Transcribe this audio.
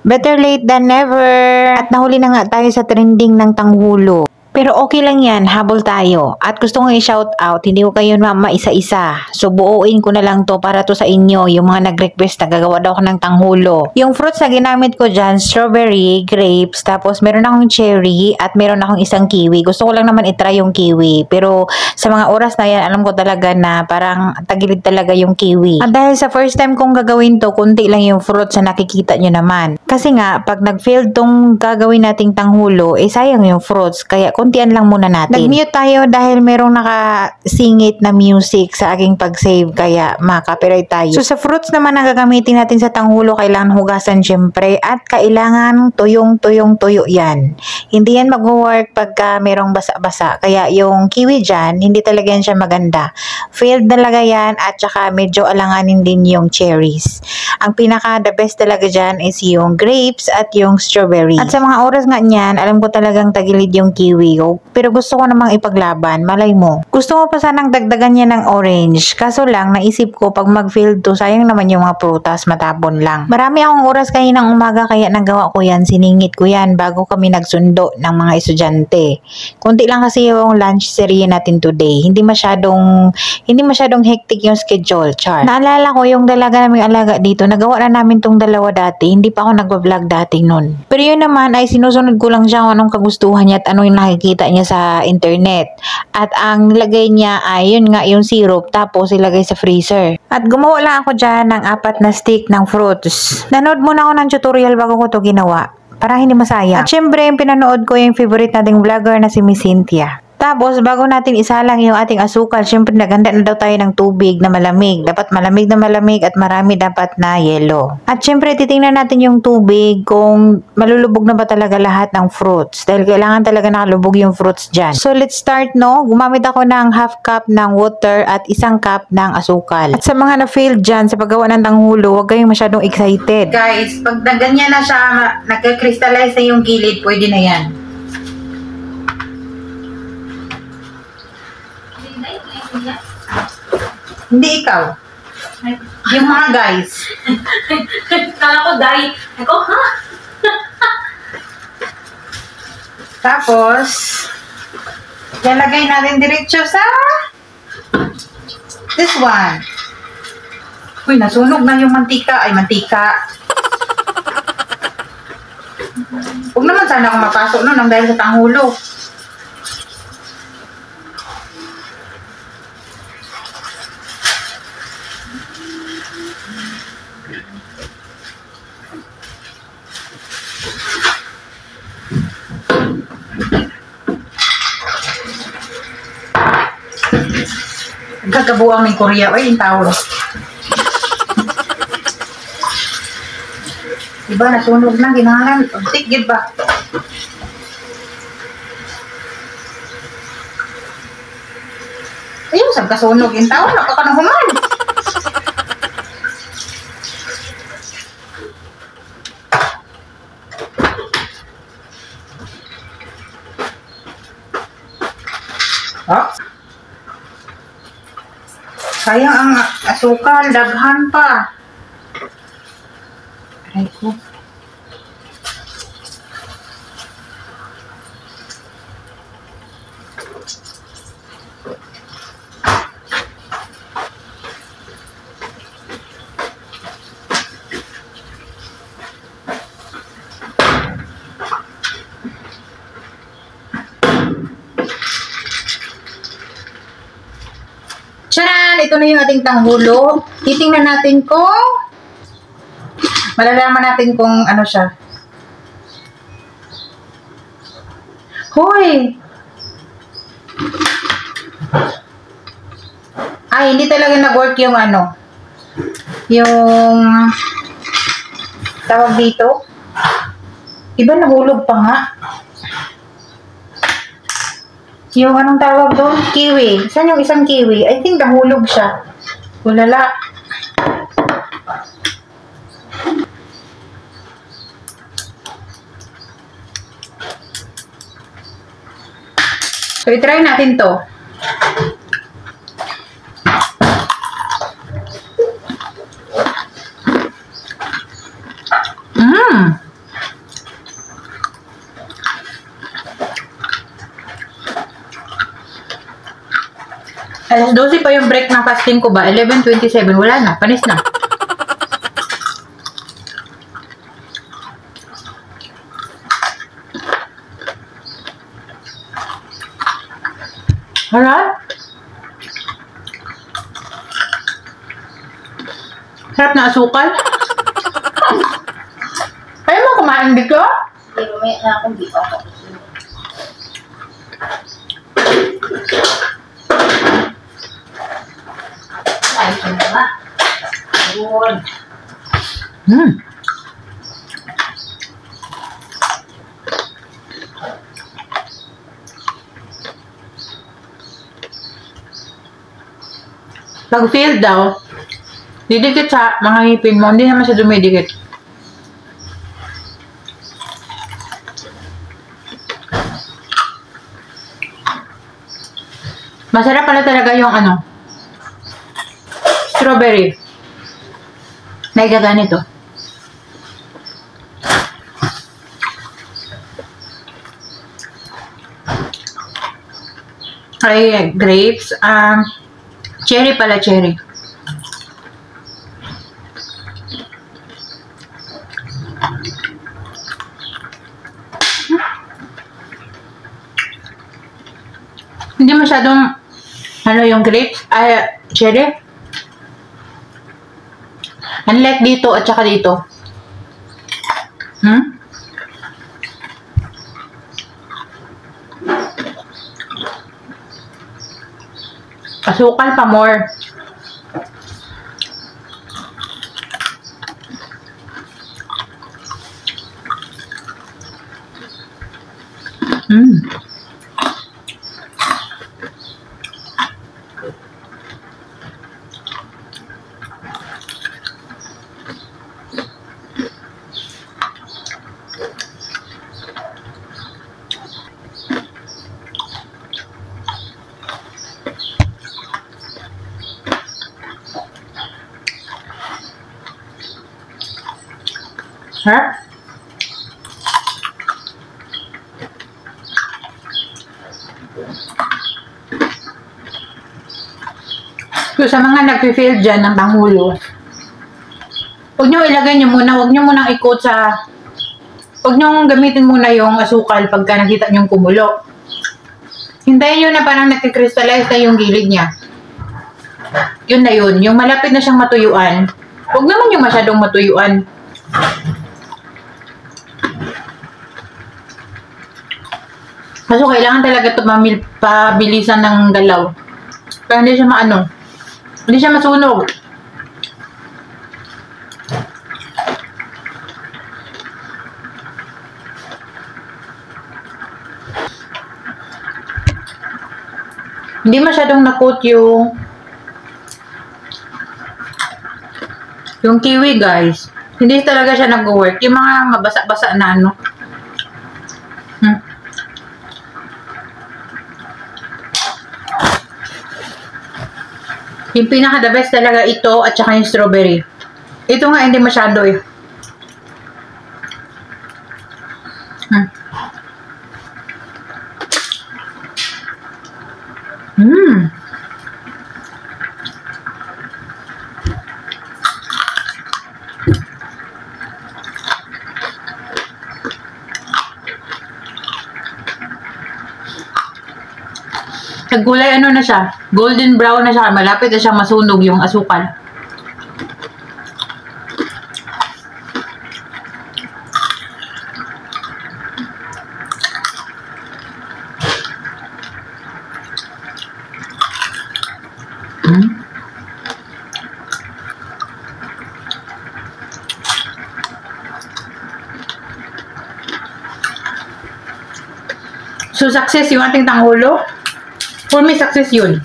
Better late than never. At nahuli na nga tayo sa trending ng tanghulo. Pero okay lang yan, habol tayo. At gusto kong i-shout out, hindi ko kayo maisa-isa. So buuin ko na lang to para to sa inyo, yung mga nag-request na gagawa daw ako ng tanghulo. Yung fruits na ginamit ko dyan, strawberry, grapes, tapos meron akong cherry, at meron akong isang kiwi. Gusto ko lang naman itry yung kiwi. Pero sa mga oras na yan, alam ko talaga na parang tagilid talaga yung kiwi. At dahil sa first time kong gagawin to, kunti lang yung fruits na nakikita nyo naman. Kasi nga, pag nag-failed tong gagawin nating tanghulo, sayang yung fruits. Kaya kuntian lang muna natin. Nag-mute tayo dahil merong nakasingit na music sa aking pag-save, kaya maka-copyright tayo. So sa fruits naman na gagamitin natin sa tanghulo, kailangan hugasan syempre at kailangan tuyong-tuyo yan. Hindi yan mag-work pagka merong basa-basa. Kaya yung kiwi dyan, hindi talaga yan siya maganda. Failed talaga yan at saka medyo alanganin din yung cherries. Ang pinaka the best talaga dyan is yung grapes at yung strawberry. At sa mga oras nga niyan, alam ko talagang tagilid yung kiwi. Pero gusto ko namang ipaglaban, malay mo. Gusto ko pa sanang dagdagan niya ng orange. Kaso lang, naisip ko pag mag-fail to, sayang naman yung mga prutas, matapon lang. Marami akong oras kaninang umaga kaya nagawa ko yan, siningit ko yan bago kami nagsundo ng mga estudyante. Kunti lang kasi yung lunch series natin today. Hindi masyadong hectic yung schedule, char. Naalala ko yung dalaga naming alaga dito, nagawa na namin tong dalawa dati. Hindi pa ako nag-vlog dati nun. Pero yun naman ay sinusunod ko lang siya kung anong kagustuhan niya at ano yung nakikita niya sa internet. At ang lagay niya ay yun nga yung syrup tapos ilagay sa freezer. At gumawa lang ako dyan ng 4 na stick ng fruits. Nanood muna ako ng tutorial bago ko to ginawa para hindi masaya. At syempre yung pinanood ko yung favorite nating vlogger na si Miss Cynthia. Tapos, bago natin isalang yung ating asukal, syempre naganda na daw tayo ng tubig na malamig. Dapat malamig na malamig at marami dapat na yelo. At syempre, titingnan natin yung tubig kung malulubog na ba talaga lahat ng fruits. Dahil kailangan talaga nakalubog yung fruits dyan. So, let's start, no? Gumamit ako ng half cup ng water at 1 cup ng asukal. At sa mga na-failed dyan sa paggawa ng tanghulo, huwag kayong masyadong excited. Guys, pag ganyan na siya, nagka-crystallize na yung gilid, pwede na yan. Hindi ikaw. Yung mga guys. Kala ko, Day. Ako, ha? Tapos, lalagay natin diretso sa this one. Uy, nasunog na yung mantika. Ay, mantika. Huwag naman sana ako mapasok nun dahil sa tanghulo. Gagabuang ng Korea. Ay, yung tawag. Diba, nasunog na. Ginangan. Tigid ba? Ayun, saan kasunog yung tawag? Nakakanahuman. Oh. Sayang ang asukal, daghan pa. Ay ko. Tcharan! Ito na yung ating tanghulo. Titingnan natin kung malalaman natin kung ano siya. Hoy! Ay, hindi talaga nag-work yung ano. Yung tawag dito. Iba nahulog pa nga. Yung anong tawag doon? Kiwi. Saan yung isang kiwi? I think nahulog siya. Ulala. So, i-try natin to. Alas 12 pa yung break ng fasting ko ba? 11:27. Wala na. Panis na. Harap? Sarap na asukal. Ayaw mo kumain dito? Hindi, mamaya na akong di ako. Ayos na ba? Ayun. Pag feel daw, didikit sa mga ngipin mo, hindi naman siya dumidikit. Masarap pala talaga yung strawberry. Naigaganito. Ay, grapes. Cherry pala, cherry. Hindi masyadong yung grapes, cherry. Unlike dito at saka dito. Asukal pa more. Sarap. So, sa mga nag-fail dyan ng tanghulo, huwag nyo ilagay nyo muna, huwag nyo munang ikot sa, huwag nyo gamitin muna yung asukal pagka nakita nyo yung kumulo. Hintayin nyo na parang nagkikrystallize na yung gilid niya. Yun na yun. Yung malapit na siyang matuyuan, huwag naman yung masyadong matuyuan. Kaso kailangan talaga ito pabilisan ng galaw. Para hindi siya hindi siya masunog. Hindi masyadong na-coat yung kiwi, guys. Hindi talaga siya nag-work. Yung mga mabasa-basa na Yung pinaka-the best talaga ito at saka yung strawberry. Ito nga hindi masyado eh. Gulay na siya, golden brown na siya, malapit na siyang masunog yung asukal. So, success yung ating tanghulo. For me, success yun.